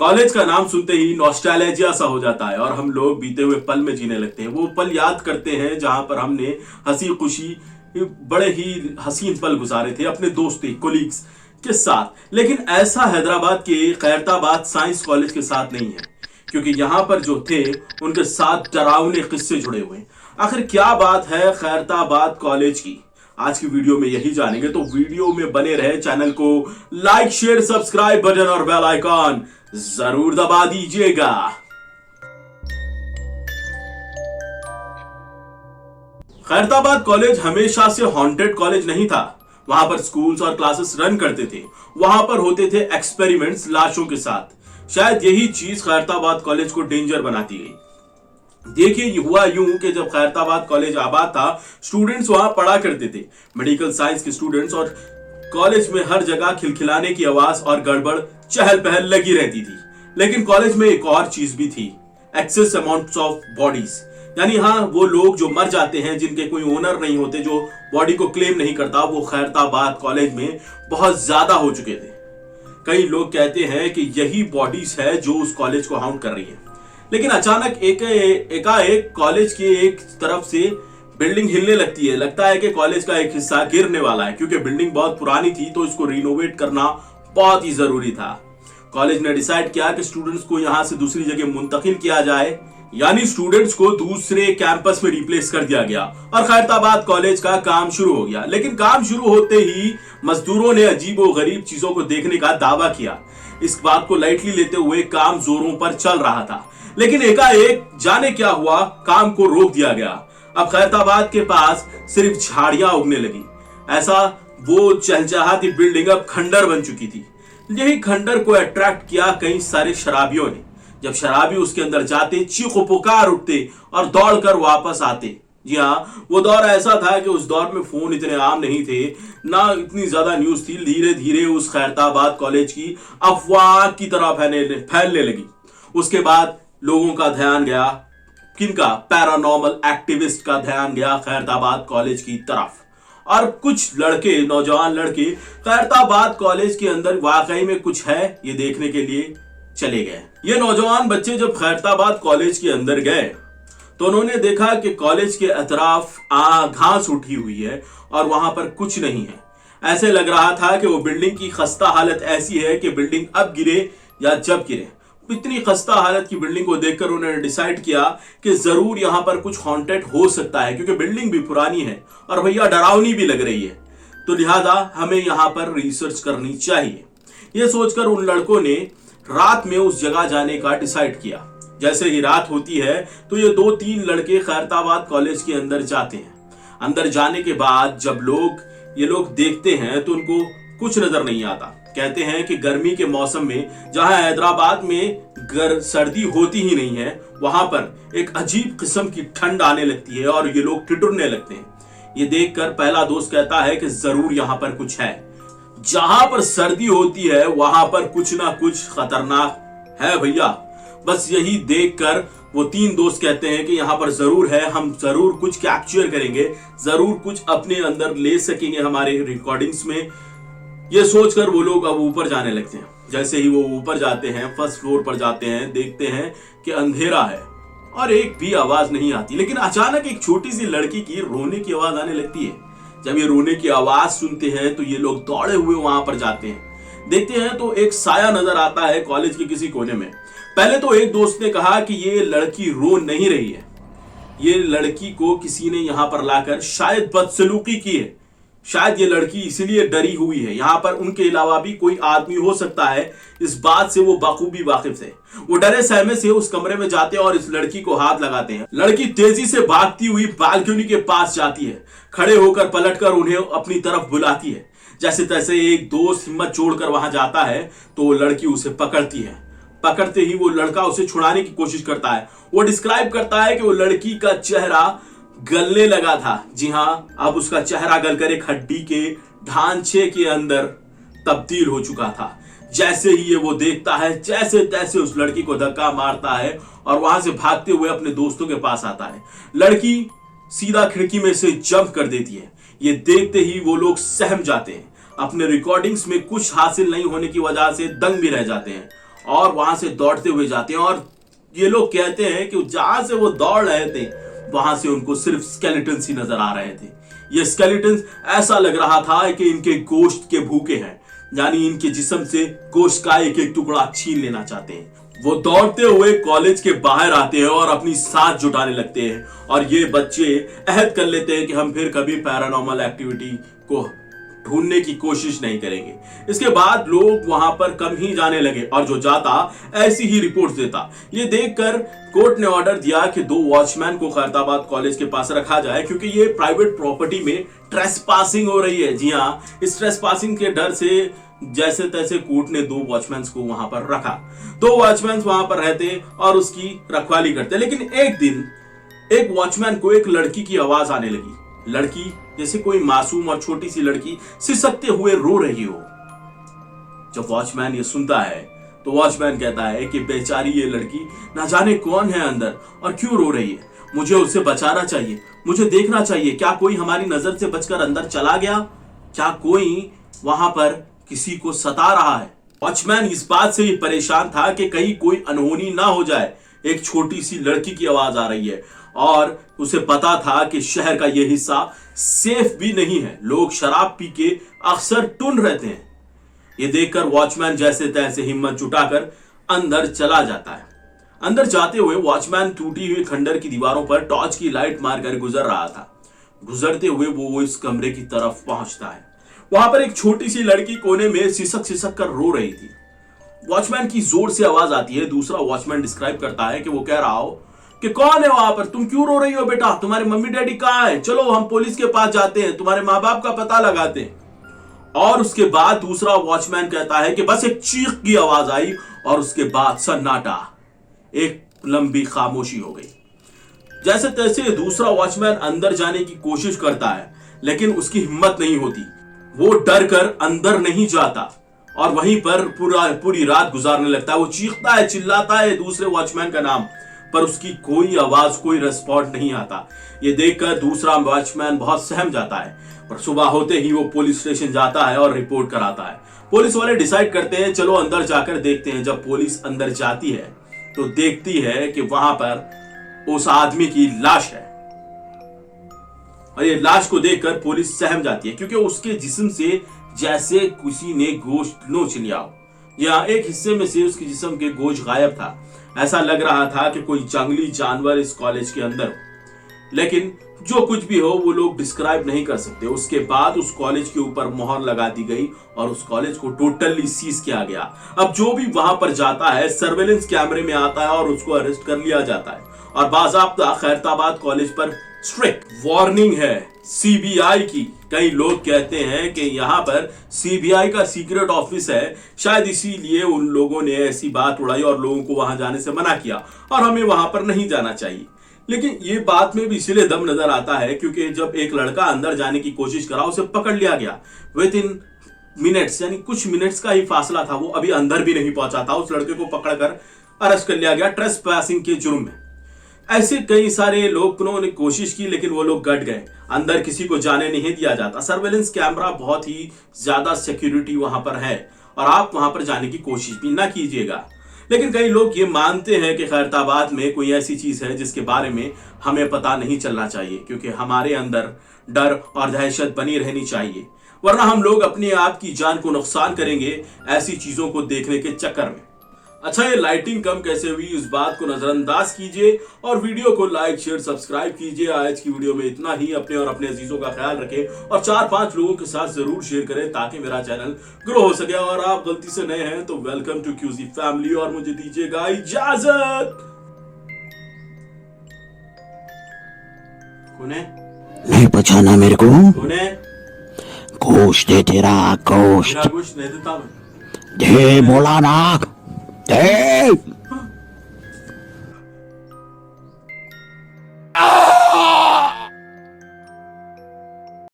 College का नाम सुनते ही नॉस्टैल्जिया सा हो जाता है और हम लोग बीते हुए पल में जीने लगते हैं। वो पल याद करते हैं जहां पर हमने हंसी खुशी बड़े ही हसीन पल गुजारे थे अपने दोस्ती कोलीग्स के साथ। लेकिन ऐसा हैदराबाद के खैरताबाद साइंस कॉलेज के साथ नहीं है, क्योंकि यहां पर जो थे उनके साथ डरावने किस्से जुड़े हुए हैं। आखिर क्या बात है खैरताबाद कॉलेज की, आज की वीडियो में यही जानेंगे। तो वीडियो में बने रहे, चैनल को लाइक शेयर सब्सक्राइब बटन और बेल आइकॉन जरूर दबा दीजिएगा। खैरताबाद कॉलेज हमेशा से हॉन्टेड कॉलेज नहीं था। वहां पर स्कूल्स और क्लासेस रन करते थे, वहां पर होते थे एक्सपेरिमेंट्स लाशों के साथ। शायद यही चीज खैरताबाद कॉलेज को डेंजर बनाती गई। देखिए, हुआ यूं कि जब खैरताबाद कॉलेज आबाद था, स्टूडेंट्स वहां पढ़ा करते थे, मेडिकल साइंस के स्टूडेंट्स, और कॉलेज में हर जगह खिलखिलाने की आवाज और गड़बड़ चहल पहल लगी रहती थी। लेकिन कॉलेज में एक और चीज भी थी, एक्सेस अमाउंट्स ऑफ बॉडीज। यानी हाँ, वो लोग जो मर जाते हैं, जिनके कोई ओनर नहीं होते, जो बॉडी को क्लेम नहीं करता, वो खैरताबाद कॉलेज में बहुत ज्यादा हो चुके थे। कई लोग कहते हैं कि यही बॉडीज है जो उस कॉलेज को हाउंट कर रही है। लेकिन अचानक एकाएक कॉलेज की एक तरफ से बिल्डिंग हिलने लगती है। लगता है कि कॉलेज का एक हिस्सा गिरने वाला है, क्योंकि बिल्डिंग बहुत पुरानी थी तो इसको रिनोवेट करना बहुत ही जरूरी था। कॉलेज ने डिसाइड किया कि स्टूडेंट्स को यहां से दूसरी जगह मुंतकिल किया जाए, यानी स्टूडेंट्स को दूसरे कैंपस में रिप्लेस कर दिया गया और खैरताबाद कॉलेज का काम शुरू हो गया। लेकिन काम शुरू होते ही मजदूरों ने अजीबोगरीब चीजों को देखने का दावा किया। इस बात को लाइटली लेते हुए काम जोरों पर चल रहा था, लेकिन एकाएक जाने क्या हुआ, काम को रोक दिया गया। अब खैरताबाद के पास सिर्फ झाड़ियां उगने लगी। ऐसा वो चहचहाती बिल्डिंग अब खंडर बन चुकी थी। यही खंडर को अट्रैक्ट किया कई सारे शराबियों ने। जब शराबी उसके अंदर जाते, चीखो पुकार उठते और दौड़कर वापस आते। जी हाँ, वो दौर ऐसा था कि उस दौर में फोन इतने आम नहीं थे, ना इतनी ज्यादा न्यूज थी। धीरे धीरे उस खैरताबाद कॉलेज की अफवाह की तरह फैलने लगी। उसके बाद लोगों का ध्यान गया, किनका, पैरानॉर्मल एक्टिविस्ट का ध्यान गया खैरताबाद कॉलेज की तरफ। और कुछ लड़के, नौजवान लड़के खैरताबाद कॉलेज के अंदर वाकई में कुछ है ये देखने के लिए चले गए। ये नौजवान बच्चे जब खैरताबाद कॉलेज के अंदर गए तो उन्होंने देखा कि कॉलेज के अतराफ घास उठी हुई है और वहां पर कुछ नहीं है। ऐसे लग रहा था कि वो बिल्डिंग की खस्ता हालत ऐसी है कि बिल्डिंग अब गिरे या जब गिरे। इतनी खस्ता हालत की बिल्डिंग को देखकर उन्होंने डिसाइड किया कि जरूर यहां पर कुछ हॉन्टेड हो सकता है, क्योंकि बिल्डिंग भी पुरानी है और भैया डरावनी भी लग रही है। तो लिहाजा हमें यहां पर रिसर्च करनी चाहिए। यह सोचकर उन लड़कों ने रात में उस जगह जाने का डिसाइड किया। जैसे ही रात होती है तो ये 2-3 लड़के खैरताबाद कॉलेज के अंदर जाते हैं। अंदर जाने के बाद जब ये लोग देखते हैं तो उनको कुछ नजर नहीं आता। कहते हैं कि गर्मी के मौसम में, जहां हैदराबाद में सर्दी होती ही नहीं है, वहां पर एक अजीब किस्म की ठंड आने लगती है और ये लोग ठिठुरने लगते हैं। ये देखकर पहला दोस्त कहता है कि जरूर यहां पर कुछ है। जहां पर सर्दी होती है वहां पर कुछ ना कुछ खतरनाक है भैया। बस यही देखकर वो 3 दोस्त कहते हैं कि यहां पर जरूर है, हम जरूर कुछ कैप्चर करेंगे, जरूर कुछ अपने अंदर ले सकेंगे हमारे रिकॉर्डिंग्स में। ये सोचकर वो लोग अब ऊपर जाने लगते हैं। जैसे ही वो ऊपर जाते हैं, फर्स्ट फ्लोर पर जाते हैं, देखते हैं कि अंधेरा है और एक भी आवाज नहीं आती। लेकिन अचानक एक छोटी सी लड़की की रोने की आवाज आने लगती है। जब ये रोने की आवाज सुनते हैं तो ये लोग दौड़े हुए वहां पर जाते हैं। देखते हैं तो एक साया नजर आता है कॉलेज के किसी कोने में। पहले तो एक दोस्त ने कहा कि ये लड़की रो नहीं रही है, ये लड़की को किसी ने यहां पर लाकर शायद बदसलूकी की है। शायद ये लड़की इसलिए डरी हुई है। यहां पर उनके अलावा भी कोई आदमी हो सकता है, इस बात से वो बखूबी वाकिफ थे। वो डरे सहमे से उस कमरे में जाते हैं और इस लड़की को हाथ लगाते हैं। लड़की तेजी से भागती हुई बालकनी के पास जाती है, खड़े होकर पलटकर उन्हें अपनी तरफ बुलाती है। जैसे तैसे एक दोस्त हिम्मत जोड़कर वहां जाता है तो वो लड़की उसे पकड़ती है। पकड़ते ही वो लड़का उसे छुड़ाने की कोशिश करता है। वो डिस्क्राइब करता है कि वो लड़की का चेहरा गलने लगा था। जी हाँ, अब उसका चेहरा गलकर एक हड्डी के ढांचे के अंदर तब्दील हो चुका था। जैसे ही ये वो देखता है, जैसे तैसे उस लड़की को धक्का मारता है और वहां से भागते हुए अपने दोस्तों के पास आता है। लड़की सीधा खिड़की में से जंप कर देती है। ये देखते ही वो लोग सहम जाते हैं। अपने रिकॉर्डिंग्स में कुछ हासिल नहीं होने की वजह से दंग भी रह जाते हैं और वहां से दौड़ते हुए जाते हैं। और ये लोग कहते हैं कि जहां से वो दौड़ रहे थे वहां से उनको सिर्फ स्केलेटन्स ही नजर आ रहे थे। ये स्केलेटन्स ऐसा लग रहा था कि इनके गोश्त के भूखे हैं, यानी इनके जिस्म से गोश्त का एक एक टुकड़ा छीन लेना चाहते हैं। वो दौड़ते हुए कॉलेज के बाहर आते हैं और अपनी सांस जुटाने लगते हैं, और ये बच्चे अहद कर लेते हैं कि हम फिर कभी पैरानॉर्मल एक्टिविटी को ढूंढने की कोशिश नहीं करेंगे। इसके बाद लोग वहां पर कम ही जाने लगे, और जो जाता ऐसी ही रिपोर्ट देता। ये देखकर कोर्ट ने ऑर्डर दिया कि 2 वॉचमैन को खैरताबाद कॉलेज के पास रखा जाए, क्योंकि ये प्राइवेट प्रॉपर्टी में ट्रेसपासिंग हो रही है। जी हाँ, इस ट्रेसपासिंग के डर से जैसे तैसे कोर्ट ने 2 वॉचमैन को वहां पर रखा। 2 वॉचमैन वहां पर रहते और उसकी रखवाली करते। लेकिन एक दिन एक वॉचमैन को एक लड़की की आवाज आने लगी। लड़की जैसे कोई मासूम और छोटी सी लड़की सिसकते हुए रो रही हो। जब वॉचमैन ये सुनता है तो वॉचमैन कहता है कि बेचारी ये लड़की ना जाने कौन है अंदर और क्यों रो रही है। मुझे उसे बचाना चाहिए, मुझे देखना चाहिए, क्या कोई हमारी नजर से बचकर अंदर चला गया, क्या कोई वहां पर किसी को सता रहा है। वॉचमैन इस बात से ही परेशान था कि कहीं कोई अनहोनी ना हो जाए। एक छोटी सी लड़की की आवाज आ रही है और उसे पता था कि शहर का यह हिस्सा सेफ भी नहीं है। लोग शराब पी के अक्सर टुन रहते हैं। यह देखकर वॉचमैन जैसे तैसे हिम्मत जुटाकर अंदर चला जाता है। अंदर जाते हुए वॉचमैन टूटी हुई खंडर की दीवारों पर टॉर्च की लाइट मारकर गुजर रहा था। गुजरते हुए वो इस कमरे की तरफ पहुंचता है। वहां पर एक छोटी सी लड़की कोने में सिसक सिसक कर रो रही थी। वॉचमैन की जोर से आवाज आती है। दूसरा वॉचमैन डिस्क्राइब करता है कि वो कह रहा हो कि कौन है वहां पर, तुम क्यों रो रही हो बेटा, तुम्हारे मम्मी डैडी कहां हैं, चलो हम पुलिस के पास जाते हैं, तुम्हारे माँ बाप का पता लगाते हैं। और उसके बाद दूसरा वॉचमैन कहता है कि बस एक चीख की आवाज आई और उसके बाद सन्नाटा, एक लंबी खामोशी हो गई। जैसे तैसे दूसरा वॉचमैन अंदर जाने की कोशिश करता है, लेकिन उसकी हिम्मत नहीं होती। वो डर कर अंदर नहीं जाता और वहीं पर पूरी रात गुजारने लगता है। वो चीखता है, चिल्लाता है दूसरे वॉचमैन का नाम, पर उसकी कोई आवाज, कोई रिस्पॉन्ड नहीं आता। ये देखकर दूसरा वॉचमैन बहुत सहम जाता है। पर सुबह होते ही वो पुलिस स्टेशन जाता है और रिपोर्ट कराता है। पुलिस वाले डिसाइड करते हैं चलो अंदर जाकर देखते हैं। जब पुलिस अंदर जाती है तो देखती है कि वहां पर उस आदमी की लाश है, और ये लाश को देखकर पुलिस सहम जाती है, क्योंकि उसके जिस्म से जैसे किसी ने गोश्त नोच लिया हो। या एक हिस्से में से उसके जिस्म के गोश्त गायब था। ऐसा लग रहा था कि कोई जंगली जानवर इस कॉलेज के अंदर हो। लेकिन जो कुछ भी हो वो लोग डिस्क्राइब नहीं कर सकते। उसके बाद उस कॉलेज के ऊपर मोहर लगा दी गई और उस कॉलेज को टोटली सीज किया गया। अब जो भी वहां पर जाता है सर्वेलेंस कैमरे में आता है और उसको अरेस्ट कर लिया जाता है। और बाज़ाब्ता खैरताबाद कॉलेज पर स्ट्रिक्ट वार्निंग है सीबीआई की। कई लोग कहते हैं कि यहाँ पर सीबीआई का सीक्रेट ऑफिस है, शायद इसीलिए उन लोगों ने ऐसी बात उड़ाई और लोगों को वहां जाने से मना किया और हमें वहां पर नहीं जाना चाहिए। लेकिन ये बात में भी इसलिए दम नजर आता है क्योंकि जब एक लड़का अंदर जाने की कोशिश करा, उसे पकड़ लिया गया। विद इन मिनट्स, यानी कुछ मिनट्स का ही फासला था, वो अभी अंदर भी नहीं पहुंचा था, उस लड़के को पकड़कर अरेस्ट कर लिया गया ट्रेसपासिंग के जुर्म में। ऐसे कई सारे लोगों ने कोशिश की लेकिन वो लोग गट गए। अंदर किसी को जाने नहीं दिया जाता। सर्वेलेंस कैमरा, बहुत ही ज्यादा सिक्योरिटी वहां पर है और आप वहां पर जाने की कोशिश भी ना कीजिएगा। लेकिन कई लोग ये मानते हैं कि खैरताबाद में कोई ऐसी चीज है जिसके बारे में हमें पता नहीं चलना चाहिए, क्योंकि हमारे अंदर डर और दहशत बनी रहनी चाहिए, वरना हम लोग अपने आप की जान को नुकसान करेंगे ऐसी चीजों को देखने के चक्कर में। अच्छा, ये लाइटिंग कम कैसे हुई इस बात को नजरअंदाज कीजिए और वीडियो को लाइक शेयर सब्सक्राइब कीजिए। आज की वीडियो में इतना ही। अपने और अपने अजीजों का ख्याल रखें और 4-5 लोगों के साथ जरूर शेयर करें ताकि मेरा चैनल ग्रो हो सके। और आप गलती से नए हैं तो वेलकम टू क्यूजी फैमिली और मुझे दीजिएगा इजाजत। कौन है? नहीं पहचाना मेरे को? कौन है? गोश्त दे, तेरा गोश्त गोश्त नहीं देता मैं। दे, बोला ना दे।